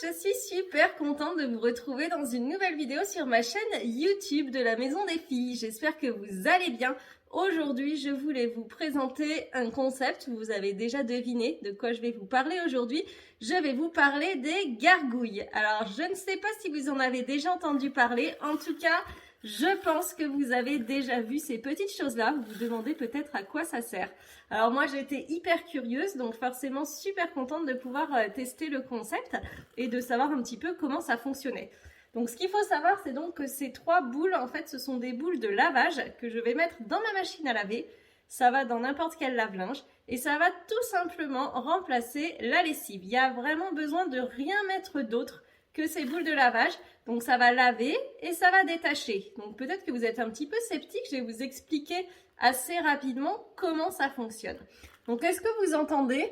je suis super contente de vous retrouver dans une nouvelle vidéo sur ma chaîne YouTube de la Maison des Filles. J'espère que vous allez bien. Aujourd'hui, je voulais vous présenter un concept. Vous avez déjà deviné de quoi je vais vous parler aujourd'hui. Je vais vous parler des gargouilles. Alors, je ne sais pas si vous en avez déjà entendu parler. En tout cas, je pense que vous avez déjà vu ces petites choses-là. Vous vous demandez peut-être à quoi ça sert. Alors moi, j'ai été hyper curieuse, donc forcément super contente de pouvoir tester le concept et de savoir un petit peu comment ça fonctionnait. Donc ce qu'il faut savoir, c'est donc que ces trois boules, en fait, ce sont des boules de lavage que je vais mettre dans ma machine à laver. Ça va dans n'importe quel lave-linge et ça va tout simplement remplacer la lessive. Il n'y a vraiment besoin de rien mettre d'autre que ces boules de lavage. Donc ça va laver et ça va détacher. Donc peut-être que vous êtes un petit peu sceptique, je vais vous expliquer assez rapidement comment ça fonctionne. Donc est-ce que vous entendez?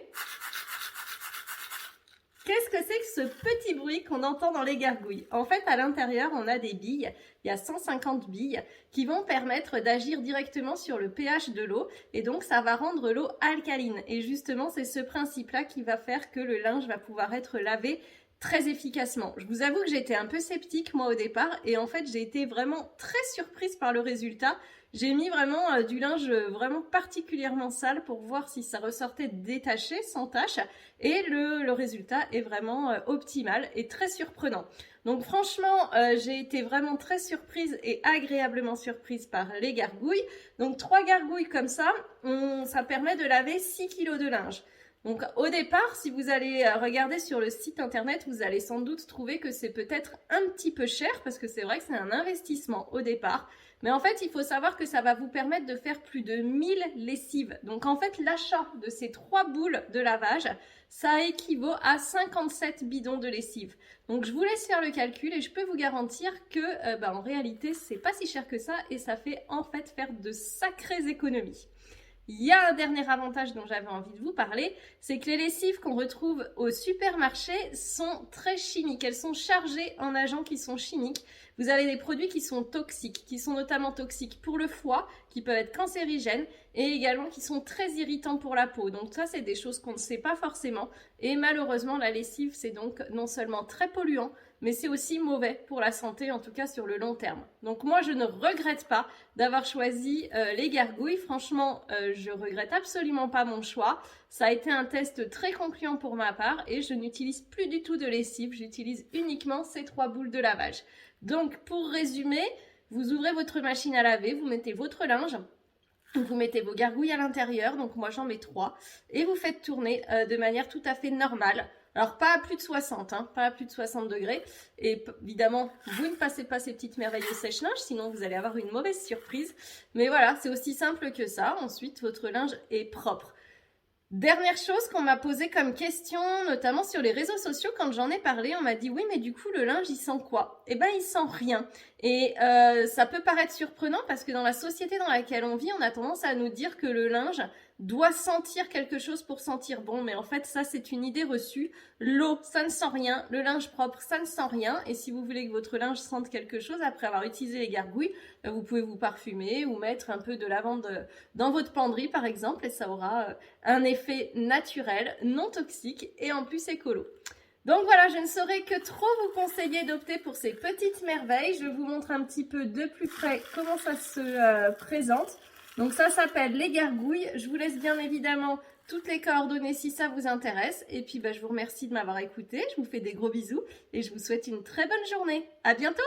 Qu'est-ce que c'est que ce petit bruit qu'on entend dans les gargouilles? En fait, à l'intérieur, on a des billes. Il y a 150 billes qui vont permettre d'agir directement sur le pH de l'eau. Et donc, ça va rendre l'eau alcaline. Et justement, c'est ce principe-là qui va faire que le linge va pouvoir être lavé très efficacement. Je vous avoue que j'étais un peu sceptique, moi, au départ. Et en fait, j'ai été vraiment très surprise par le résultat. J'ai mis vraiment du linge vraiment particulièrement sale pour voir si ça ressortait détaché, sans tache. Et le résultat est vraiment optimal et très surprenant. Donc franchement, j'ai été vraiment très surprise et agréablement surprise par les gargouilles. Donc 3 gargouilles comme ça, ça permet de laver 6 kg de linge. Donc au départ, si vous allez regarder sur le site internet, vous allez sans doute trouver que c'est peut-être un petit peu cher parce que c'est vrai que c'est un investissement au départ. Mais en fait, il faut savoir que ça va vous permettre de faire plus de 1000 lessives. Donc en fait, l'achat de ces 3 boules de lavage, ça équivaut à 57 bidons de lessive. Donc je vous laisse faire le calcul et je peux vous garantir que en réalité, c'est pas si cher que ça et ça fait en fait faire de sacrées économies. Il y a un dernier avantage dont j'avais envie de vous parler, c'est que les lessives qu'on retrouve au supermarché sont très chimiques. Elles sont chargées en agents qui sont chimiques. Vous avez des produits qui sont toxiques, qui sont notamment toxiques pour le foie, qui peuvent être cancérigènes et également qui sont très irritants pour la peau. Donc ça, c'est des choses qu'on ne sait pas forcément. Et malheureusement, la lessive, c'est donc non seulement très polluant, mais c'est aussi mauvais pour la santé, en tout cas sur le long terme. Donc moi, je ne regrette pas d'avoir choisi les gargouilles. Franchement, je regrette absolument pas mon choix. Ça a été un test très concluant pour ma part et je n'utilise plus du tout de lessive. J'utilise uniquement ces 3 boules de lavage. Donc pour résumer, vous ouvrez votre machine à laver, vous mettez votre linge, vous mettez vos gargouilles à l'intérieur, donc moi j'en mets 3, et vous faites tourner de manière tout à fait normale. Alors pas à plus de 60, pas à plus de 60 degrés. Et évidemment, vous ne passez pas ces petites merveilles au sèche-linge, sinon vous allez avoir une mauvaise surprise. Mais voilà, c'est aussi simple que ça. Ensuite, votre linge est propre. Dernière chose qu'on m'a posée comme question, notamment sur les réseaux sociaux, quand j'en ai parlé, on m'a dit oui, mais du coup, le linge, il sent quoi? Eh ben, il sent rien. Et ça peut paraître surprenant parce que dans la société dans laquelle on vit, on a tendance à nous dire que le linge doit sentir quelque chose pour sentir bon, mais en fait, ça, c'est une idée reçue. L'eau, ça ne sent rien. Le linge propre, ça ne sent rien. Et si vous voulez que votre linge sente quelque chose, après avoir utilisé les gargouilles, vous pouvez vous parfumer ou mettre un peu de lavande dans votre penderie, par exemple, et ça aura un effet naturel, non toxique et en plus écolo. Donc voilà, je ne saurais que trop vous conseiller d'opter pour ces petites merveilles. Je vous montre un petit peu de plus près comment ça se présente. Donc ça s'appelle les gargouilles. Je vous laisse bien évidemment toutes les coordonnées si ça vous intéresse. Et puis je vous remercie de m'avoir écouté. Je vous fais des gros bisous et je vous souhaite une très bonne journée. À bientôt!